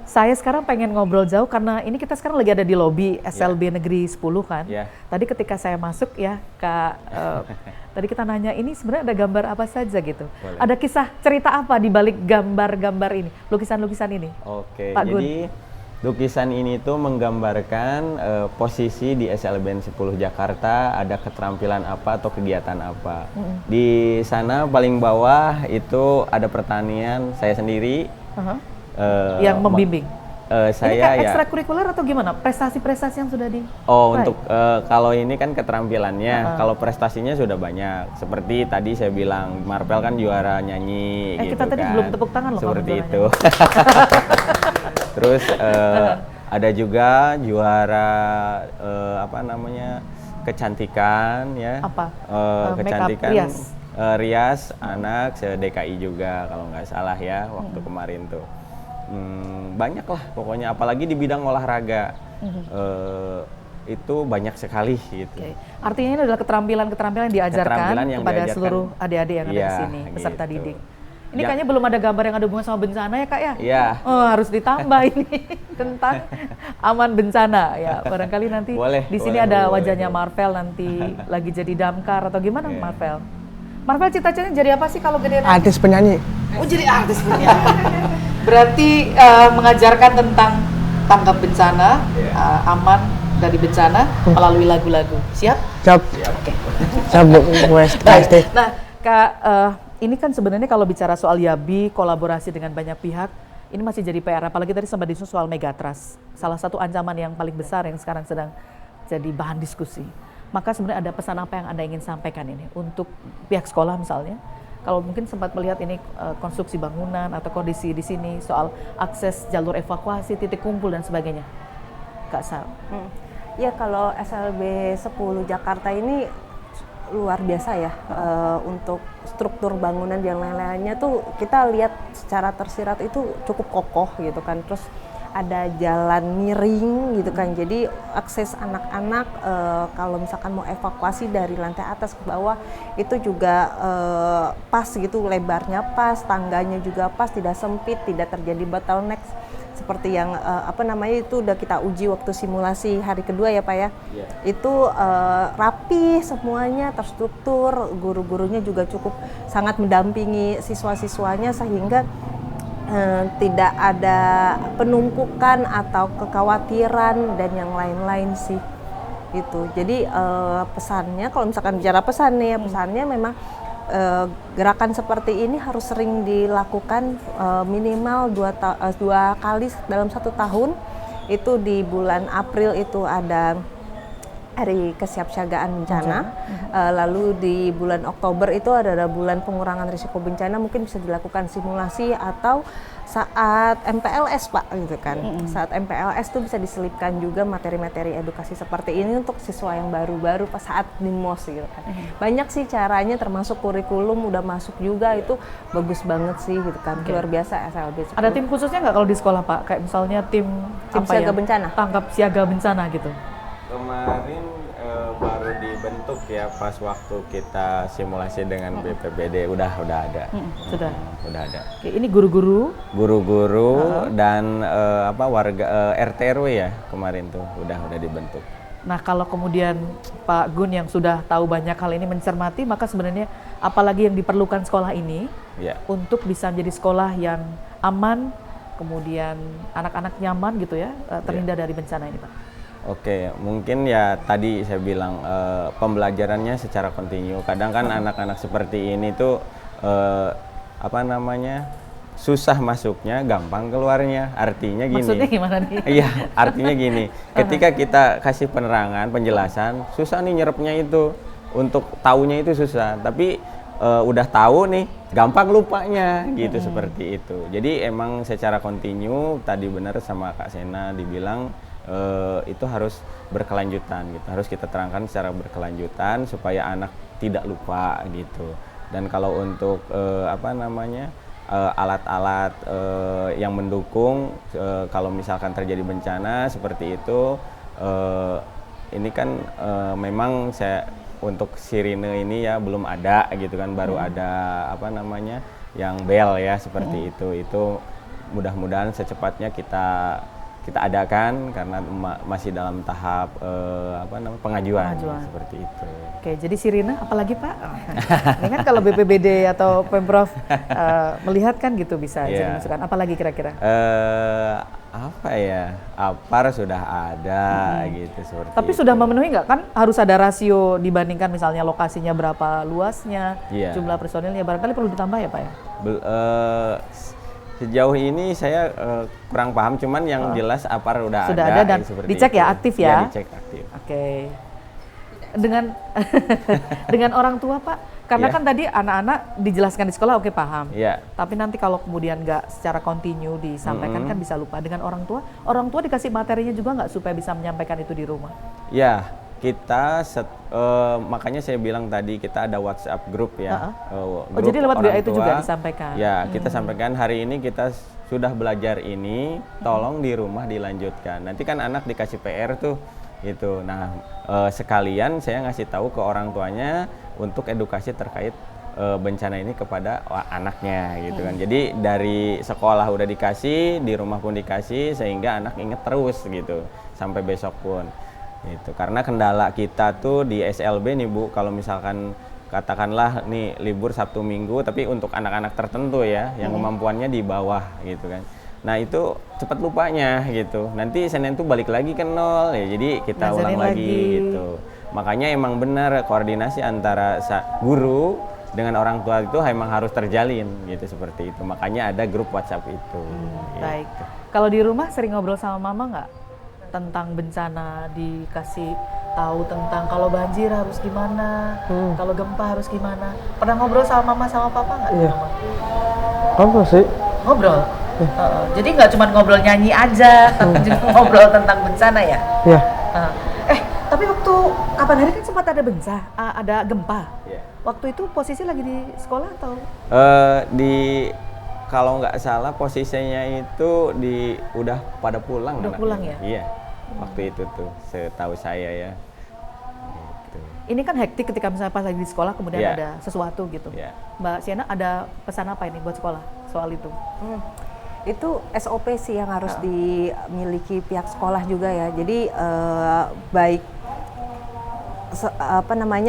[SPEAKER 2] saya sekarang pengen ngobrol jauh karena ini kita sekarang lagi ada di lobi SLB Negeri 10 kan. Tadi ketika saya masuk ya Kak, tadi kita nanya ini sebenarnya ada gambar apa saja gitu. Boleh. Ada kisah cerita apa di balik gambar-gambar ini, lukisan-lukisan ini?
[SPEAKER 3] Oke,
[SPEAKER 2] Pak
[SPEAKER 3] jadi lukisan ini tuh menggambarkan posisi di SLB 10 Jakarta ada keterampilan apa atau kegiatan apa. Di sana paling bawah itu ada pertanian, saya sendiri.
[SPEAKER 2] Yang membimbing.
[SPEAKER 3] Saya
[SPEAKER 2] ini ekstrakurikuler atau gimana? Prestasi-prestasi yang sudah di?
[SPEAKER 3] Untuk kalau ini kan keterampilannya, kalau prestasinya sudah banyak. Seperti tadi saya bilang, Marvel kan juara nyanyi. Gitu
[SPEAKER 2] kita tadi
[SPEAKER 3] kan.
[SPEAKER 2] belum tepuk tangan loh.
[SPEAKER 3] Seperti itu. Terus ada juga juara kecantikan ya.
[SPEAKER 2] Apa?
[SPEAKER 3] Kecantikan. Rias anak se-DKI juga kalau nggak salah ya waktu kemarin tuh. banyak lah pokoknya, apalagi di bidang olahraga. Itu banyak sekali gitu.
[SPEAKER 2] Oke. Artinya ini adalah keterampilan-keterampilan yang diajarkan
[SPEAKER 3] Keterampilan yang
[SPEAKER 2] kepada
[SPEAKER 3] diajarkan.
[SPEAKER 2] seluruh adik-adik yang ada di
[SPEAKER 3] Iya,
[SPEAKER 2] sini, peserta
[SPEAKER 3] gitu.
[SPEAKER 2] didik. Ini
[SPEAKER 3] Ya.
[SPEAKER 2] kayaknya belum ada gambar yang ada hubungan sama bencana ya Kak ya?
[SPEAKER 3] Iya.
[SPEAKER 2] Oh, harus ditambah ini tentang aman bencana ya. Barangkali nanti
[SPEAKER 3] Boleh,
[SPEAKER 2] di sini
[SPEAKER 3] boleh,
[SPEAKER 2] ada
[SPEAKER 3] boleh,
[SPEAKER 2] wajahnya
[SPEAKER 3] boleh.
[SPEAKER 2] Marvel nanti lagi jadi damkar atau gimana
[SPEAKER 3] Iya.
[SPEAKER 2] Marvel? Marvel cita-citanya jadi apa sih kalau gede nanti?
[SPEAKER 4] Artis penyanyi.
[SPEAKER 2] Oh, jadi artis punya. Berarti mengajarkan tentang tanggap bencana, aman dari bencana melalui lagu-lagu. Siap?
[SPEAKER 4] Siap. Siap Bu Wes.
[SPEAKER 2] Baik. Nah, Kak, ini kan sebenarnya kalau bicara soal YABI, kolaborasi dengan banyak pihak, ini masih jadi PR. Apalagi tadi sempat disinggung soal megatrust. Salah satu ancaman yang paling besar yang sekarang sedang jadi bahan diskusi. Maka sebenarnya ada pesan apa yang Anda ingin sampaikan ini untuk pihak sekolah misalnya? Kalau mungkin sempat melihat ini konstruksi bangunan atau kondisi di sini soal akses jalur evakuasi, titik kumpul dan sebagainya. Kak Sal.
[SPEAKER 5] Ya kalau SLB 10 Jakarta ini luar biasa ya, untuk struktur bangunan dan lain-lainnya tuh kita lihat secara tersirat itu cukup kokoh gitu kan. Terus ada jalan miring gitu kan, jadi akses anak-anak kalau misalkan mau evakuasi dari lantai atas ke bawah itu juga pas gitu, lebarnya pas, tangganya juga pas, tidak sempit, tidak terjadi bottleneck seperti yang itu udah kita uji waktu simulasi hari kedua ya Pak ya. Itu rapi semuanya, terstruktur, guru-gurunya juga cukup sangat mendampingi siswa-siswanya sehingga tidak ada penumpukan atau kekhawatiran dan yang lain-lain sih itu. Jadi pesannya, kalau misalkan bicara pesan nih ya, pesannya memang gerakan seperti ini harus sering dilakukan, minimal dua kali dalam 1 tahun. Itu di bulan April itu ada Hari Kesiapsiagaan Bencana, lalu di bulan Oktober itu ada bulan pengurangan risiko bencana, mungkin bisa dilakukan simulasi atau saat MPLS Pak gitu kan. Saat MPLS tuh bisa diselipkan juga materi-materi edukasi seperti ini untuk siswa yang baru-baru pas saat di MOS gitu kan. Banyak sih caranya, termasuk kurikulum udah masuk juga, itu bagus banget sih gitu kan. Luar biasa SLB.
[SPEAKER 2] Ada tim khususnya nggak kalau di sekolah Pak? Kayak misalnya tim
[SPEAKER 5] siaga bencana.
[SPEAKER 2] Tanggap siaga bencana gitu.
[SPEAKER 3] Kemarin baru dibentuk ya pas waktu kita simulasi dengan BPBD, udah ada.
[SPEAKER 2] Sudah.
[SPEAKER 3] Udah ada.
[SPEAKER 2] Oke, ini guru-guru.
[SPEAKER 3] Guru-guru dan warga RT RW ya kemarin tuh udah dibentuk.
[SPEAKER 2] Nah, kalau kemudian Pak Gun yang sudah tahu banyak hal ini mencermati, maka sebenarnya apalagi yang diperlukan sekolah ini untuk bisa menjadi sekolah yang aman, kemudian anak-anak nyaman gitu ya, terhindar dari bencana ini Pak.
[SPEAKER 3] Oke, mungkin ya tadi saya bilang pembelajarannya secara kontinu. Kadang kan anak-anak seperti ini tuh susah masuknya, gampang keluarnya. Artinya gini.
[SPEAKER 2] Maksudnya gimana nih?
[SPEAKER 3] Iya, artinya gini. Ketika kita kasih penerangan, penjelasan, susah nih nyerapnya itu. Untuk taunya itu susah. Tapi udah tahu nih, gampang lupanya gitu, seperti itu. Jadi emang secara kontinu, tadi benar sama Kak Sena dibilang itu harus berkelanjutan gitu, harus kita terangkan secara berkelanjutan supaya anak tidak lupa gitu. Dan kalau untuk alat-alat yang mendukung kalau misalkan terjadi bencana seperti itu, ini kan memang saya untuk sirine ini ya belum ada gitu kan, baru ada yang bel ya seperti itu mudah-mudahan secepatnya kita adakan karena masih dalam tahap pengajuan seperti itu.
[SPEAKER 2] Oke, jadi sirine apalagi Pak? Ini kan kalau BPBD atau Pemprov melihat kan gitu bisa jadi masukan. Apalagi kira-kira?
[SPEAKER 3] APAR sudah ada gitu seperti.
[SPEAKER 2] Tapi
[SPEAKER 3] itu.
[SPEAKER 2] sudah memenuhi nggak? Kan harus ada rasio dibandingkan misalnya lokasinya berapa luasnya, jumlah personilnya, barangkali perlu ditambah ya Pak ya?
[SPEAKER 3] Sejauh ini saya kurang paham, cuman yang jelas APAR sudah
[SPEAKER 2] ada dan dicek
[SPEAKER 3] itu.
[SPEAKER 2] ya, aktif ya?
[SPEAKER 3] Ya, dicek aktif.
[SPEAKER 2] Oke. Dengan orang tua Pak, karena kan tadi anak-anak dijelaskan di sekolah oke paham. Tapi nanti kalau kemudian nggak secara kontinu disampaikan kan bisa lupa. Dengan orang tua dikasih materinya juga nggak supaya bisa menyampaikan itu di rumah?
[SPEAKER 3] Ya, makanya saya bilang tadi kita ada WhatsApp grup ya. Grup
[SPEAKER 2] jadi lewat WA
[SPEAKER 3] orang
[SPEAKER 2] itu
[SPEAKER 3] tua.
[SPEAKER 2] juga disampaikan?
[SPEAKER 3] Ya, kita sampaikan hari ini kita sudah belajar ini, tolong di rumah dilanjutkan. Nanti kan anak dikasih PR tuh, gitu. Nah, sekalian saya ngasih tahu ke orang tuanya untuk edukasi terkait bencana ini kepada anaknya, gitu kan. Jadi dari sekolah udah dikasih, di rumah pun dikasih, sehingga anak inget terus gitu sampai besok pun. Itu karena kendala kita tuh di SLB nih Bu, kalau misalkan katakanlah nih libur Sabtu Minggu, tapi untuk anak-anak tertentu ya, yang kemampuannya di bawah gitu kan. Nah itu cepat lupanya gitu. Nanti Senin tuh balik lagi ke nol ya, jadi kita ulang lagi gitu. Makanya emang benar koordinasi antara guru dengan orang tua itu emang harus terjalin gitu, seperti itu. Makanya ada grup WhatsApp itu.
[SPEAKER 2] Baik. Kalau di rumah sering ngobrol sama mama nggak tentang bencana, dikasih tahu tentang kalau banjir harus gimana, kalau gempa harus gimana? Pernah ngobrol sama mama sama papa nggak?
[SPEAKER 4] Iya. Apa sih?
[SPEAKER 2] Ngobrol. Jadi nggak cuma ngobrol nyanyi aja, tapi juga ngobrol tentang bencana ya?
[SPEAKER 4] Iya.
[SPEAKER 2] Tapi waktu kapan hari kan sempat ada gempa.
[SPEAKER 3] Iya.
[SPEAKER 2] Waktu itu posisi lagi di sekolah atau?
[SPEAKER 3] Kalau nggak salah posisinya itu udah pada pulang.
[SPEAKER 2] Udah pulang ya?
[SPEAKER 3] Iya. Waktu itu tuh setahu saya ya. Gitu.
[SPEAKER 2] Ini kan hektik ketika misalnya pas lagi di sekolah kemudian
[SPEAKER 3] Iya.
[SPEAKER 2] ada sesuatu gitu.
[SPEAKER 3] Iya.
[SPEAKER 2] Mbak Siana ada pesan apa ini buat sekolah soal itu?
[SPEAKER 5] Itu SOP sih yang harus dimiliki pihak sekolah juga ya. Jadi baik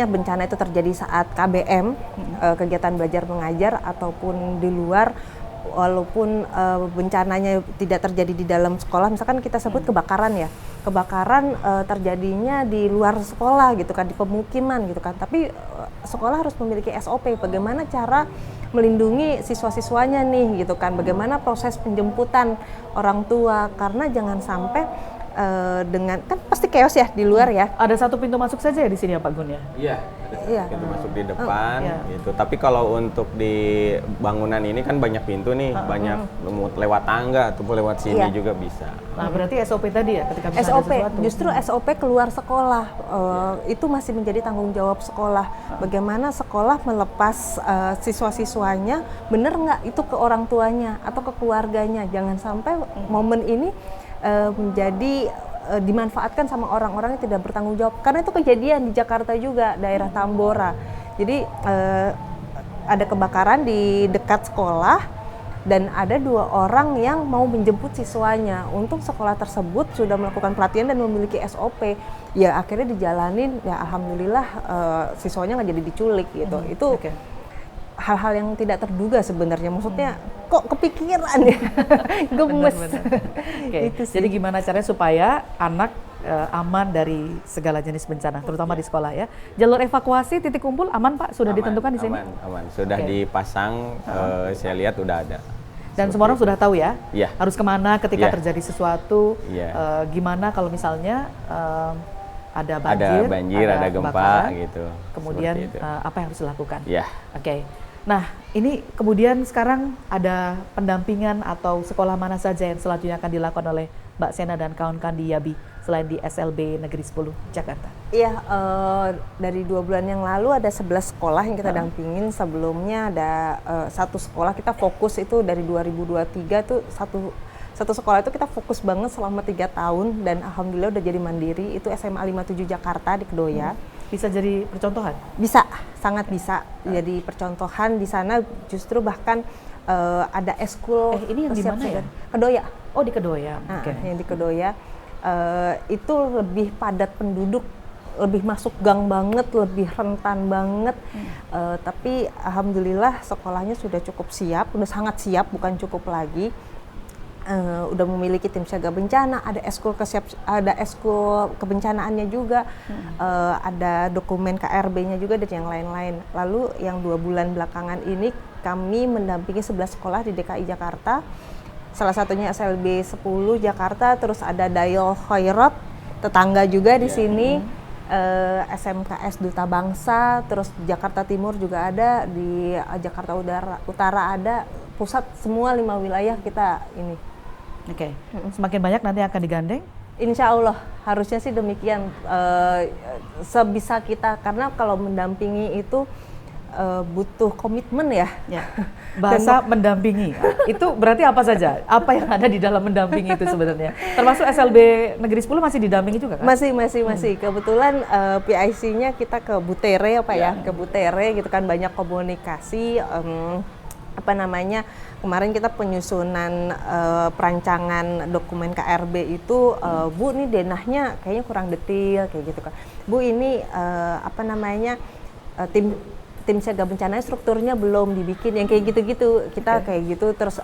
[SPEAKER 5] bencana itu terjadi saat KBM, kegiatan belajar mengajar, ataupun di luar, walaupun bencananya tidak terjadi di dalam sekolah, misalkan kita sebut kebakaran ya, kebakaran terjadinya di luar sekolah gitu kan, di pemukiman gitu kan, tapi sekolah harus memiliki SOP bagaimana cara melindungi siswa-siswanya nih gitu kan, bagaimana proses penjemputan orang tua, karena jangan sampai dengan kan pasti chaos ya di luar ya.
[SPEAKER 2] Ada satu pintu masuk saja ya di sini ya Pak Gun ya?
[SPEAKER 3] Iya,
[SPEAKER 5] Iya.
[SPEAKER 3] pintu masuk di depan
[SPEAKER 2] Iya.
[SPEAKER 3] gitu. Tapi kalau untuk di bangunan ini kan banyak pintu nih, banyak lewat tangga ataupun lewat sini
[SPEAKER 5] Iya.
[SPEAKER 3] juga bisa.
[SPEAKER 2] Nah berarti SOP tadi ya ketika misalnya
[SPEAKER 5] SOP,
[SPEAKER 2] ada sesuatu?
[SPEAKER 5] justru SOP keluar sekolah, itu masih menjadi tanggung jawab sekolah. Bagaimana sekolah melepas siswa-siswanya, bener nggak itu ke orang tuanya atau ke keluarganya. Jangan sampai momen ini menjadi dimanfaatkan sama orang-orang yang tidak bertanggung jawab. Karena itu kejadian di Jakarta juga, daerah Tambora. Jadi ada kebakaran di dekat sekolah, dan ada 2 orang yang mau menjemput siswanya. Untuk sekolah tersebut sudah melakukan pelatihan dan memiliki SOP. Ya akhirnya dijalanin, ya alhamdulillah siswanya nggak jadi diculik gitu. Itu hal-hal yang tidak terduga sebenarnya. Maksudnya kok kepikiran ya, gemes. Itu sih.
[SPEAKER 2] Jadi gimana caranya supaya anak aman dari segala jenis bencana, terutama di sekolah ya. Jalur evakuasi titik kumpul aman Pak, sudah ditentukan di sini?
[SPEAKER 3] Aman. Sudah dipasang, saya lihat udah ada.
[SPEAKER 2] Dan semua orang sudah tahu ya,
[SPEAKER 3] Iya.
[SPEAKER 2] harus kemana ketika
[SPEAKER 3] Iya.
[SPEAKER 2] terjadi sesuatu,
[SPEAKER 3] Iya.
[SPEAKER 2] gimana kalau misalnya ada
[SPEAKER 3] Ada banjir, ada gempa
[SPEAKER 2] kebakaran,
[SPEAKER 3] gitu.
[SPEAKER 2] kemudian
[SPEAKER 3] Seperti itu.
[SPEAKER 2] apa yang harus dilakukan?
[SPEAKER 3] Iya.
[SPEAKER 2] Oke. Nah, ini kemudian sekarang ada pendampingan atau sekolah mana saja yang selanjutnya akan dilakukan oleh Mbak Sena dan kawan-kawan di YABI selain di SLB Negeri 10 Jakarta?
[SPEAKER 5] Iya, dari 2 bulan yang lalu ada 11 sekolah yang kita dampingin. Sebelumnya ada 1 sekolah kita fokus itu dari 2023 tuh satu sekolah itu kita fokus banget selama 3 tahun dan alhamdulillah udah jadi mandiri. Itu SMA 57 Jakarta di Kedoya.
[SPEAKER 2] Bisa jadi percontohan?
[SPEAKER 5] Bisa, sangat bisa jadi percontohan. Di sana justru bahkan ada eskul.
[SPEAKER 2] Ini yang di mana ya?
[SPEAKER 5] Kedoya.
[SPEAKER 2] Oh, di Kedoya.
[SPEAKER 5] Nah,
[SPEAKER 2] Oke.
[SPEAKER 5] yang di Kedoya itu lebih padat penduduk, lebih masuk gang banget, lebih rentan banget. Tapi alhamdulillah sekolahnya sudah cukup siap, udah sangat siap, bukan cukup lagi. Udah memiliki tim siaga bencana, ada eskul kebencanaannya juga, ada dokumen KRB-nya juga dan yang lain-lain. Lalu yang 2 bulan belakangan ini kami mendampingi 11 sekolah di DKI Jakarta. Salah satunya SLB 10 Jakarta, terus ada Dayol Khairat, tetangga juga di sini, SMKS Duta Bangsa, terus Jakarta Timur juga ada, di Jakarta Utara ada, pusat semua 5 wilayah kita ini.
[SPEAKER 2] Oke. Semakin banyak nanti akan digandeng
[SPEAKER 5] Insya Allah harusnya sih demikian, sebisa kita, karena kalau mendampingi itu butuh komitmen ya.
[SPEAKER 2] Ya. Bahasa mendampingi, itu berarti apa saja? Apa yang ada di dalam mendampingi itu sebenarnya? Termasuk SLB Negeri 10 masih didampingi juga kan?
[SPEAKER 5] Masih. Kebetulan PIC-nya kita ke Butere ke Butere gitu kan, banyak komunikasi. Kemarin kita penyusunan perancangan dokumen KRB itu, Bu ini denahnya kayaknya kurang detail kayak gitu kan. Bu ini tim siaga bencananya strukturnya belum dibikin, yang kayak gitu-gitu. Kita kayak gitu, terus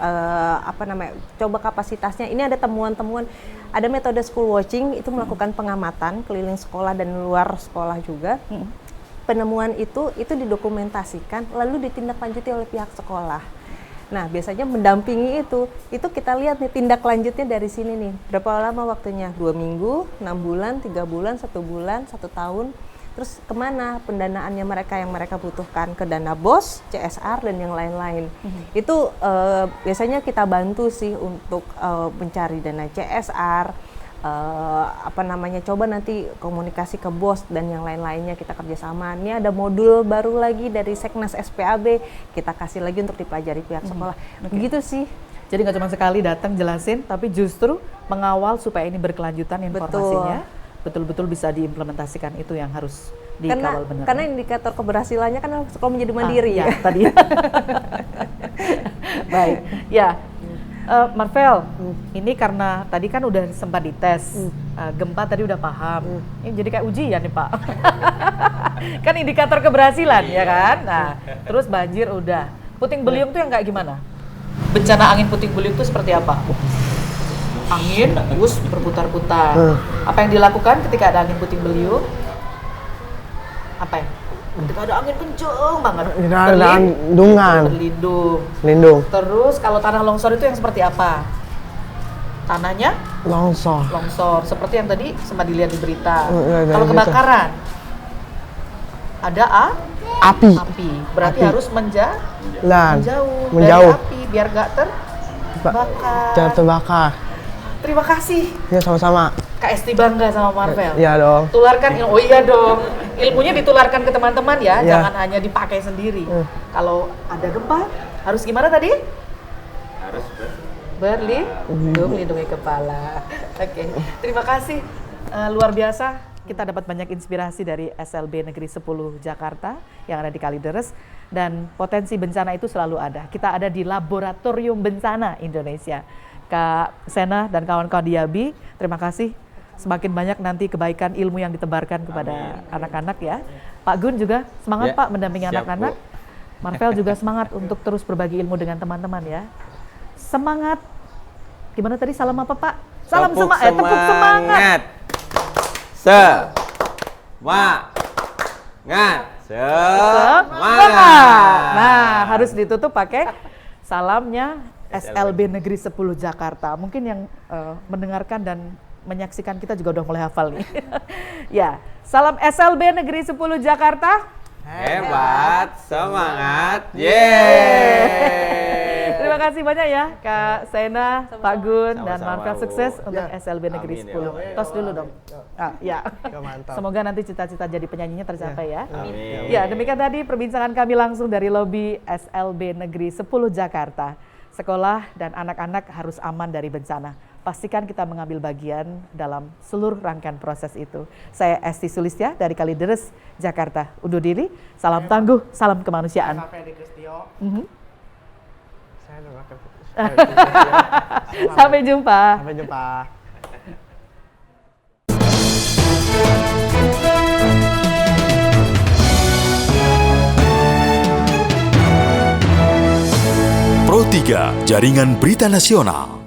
[SPEAKER 5] coba kapasitasnya. Ini ada temuan-temuan, ada metode school watching, itu melakukan pengamatan keliling sekolah dan luar sekolah juga. Penemuan itu didokumentasikan, lalu ditindaklanjuti oleh pihak sekolah. Nah, biasanya mendampingi itu kita lihat nih tindak lanjutnya dari sini nih. Berapa lama waktunya? 2 minggu, 6 bulan, 3 bulan, 1 bulan, 1 tahun. Terus kemana pendanaannya mereka yang mereka butuhkan, ke dana BOS, CSR, dan yang lain-lain. Itu biasanya kita bantu sih untuk mencari dana CSR, coba nanti komunikasi ke BOS dan yang lain-lainnya kita kerjasama. Ini ada modul baru lagi dari Seknas SPAB, kita kasih lagi untuk dipelajari pihak sekolah. Begitu sih.
[SPEAKER 2] Jadi nggak cuma sekali datang jelasin, tapi justru mengawal supaya ini berkelanjutan informasinya. Betul-betul bisa diimplementasikan, itu yang harus dikawal benar.
[SPEAKER 5] Karena indikator keberhasilannya kan sekolah menjadi mandiri
[SPEAKER 2] ya. Tadi. Baik, ya. Marvel, ini karena tadi kan udah sempat dites, gempa tadi udah paham. Ini jadi kayak ujian nih Pak. Kan indikator keberhasilan ya kan. Nah, terus banjir udah. Puting beliung tuh yang kayak gimana? Bencana angin puting beliung tuh seperti apa? Angin, bus berputar-putar. Apa yang dilakukan ketika ada angin puting beliung? Apa ya? Ketika ada angin kenceng banget.
[SPEAKER 4] Lindung.
[SPEAKER 2] Terus kalau tanah longsor itu yang seperti apa? Tanahnya?
[SPEAKER 4] Longsor.
[SPEAKER 2] Seperti yang tadi sempat dilihat di berita.
[SPEAKER 4] Kalau
[SPEAKER 2] kebakaran? Ada
[SPEAKER 4] api.
[SPEAKER 2] Berarti harus menjauh dari api biar gak terbakar. Terima kasih.
[SPEAKER 4] Ya, sama-sama.
[SPEAKER 2] Kak Esti bangga sama Marvel.
[SPEAKER 4] Iya dong.
[SPEAKER 2] Tularkan iya dong. Ilmunya ditularkan ke teman-teman ya, jangan hanya dipakai sendiri. Kalau ada gempa, harus gimana tadi? Harus melindungi kepala. Oke. Terima kasih. Luar biasa. Kita dapat banyak inspirasi dari SLB Negeri 10 Jakarta yang ada di Kalideres, dan potensi bencana itu selalu ada. Kita ada di Laboratorium Bencana Indonesia. Kak Sena dan kawan-kawan di YABI, terima kasih. Semakin banyak nanti kebaikan ilmu yang ditebarkan kepada anak-anak ya. Pak Gun juga semangat Pak mendampingi anak-anak. Marvel juga semangat untuk terus berbagi ilmu dengan teman-teman ya. Semangat. Gimana tadi salam apa Pak? Salam tepuk semangat. Semangat. Nah, harus ditutup pakai salamnya SLB Negeri 10 Jakarta. Mungkin yang mendengarkan dan menyaksikan kita juga udah mulai hafal nih. Ya, salam SLB Negeri 10 Jakarta.
[SPEAKER 3] Hebat, semangat,
[SPEAKER 2] Terima kasih banyak ya Kak Sena, Pak Gun, dan Marvel, sukses untuk SLB Negeri 10. Tos dulu dong. Ya. Semoga nanti cita-cita jadi penyanyinya tercapai ya.
[SPEAKER 3] Amin.
[SPEAKER 2] Ya, demikian tadi perbincangan kami langsung dari lobi SLB Negeri 10 Jakarta. Sekolah dan anak-anak harus aman dari bencana. Pastikan kita mengambil bagian dalam seluruh rangkaian proses itu. Saya Esti Sulistya dari Kalideres, Jakarta. Undur diri, salam tangguh, salam kemanusiaan. Sampai jumpa.
[SPEAKER 1] Pro 3, Jaringan Berita Nasional.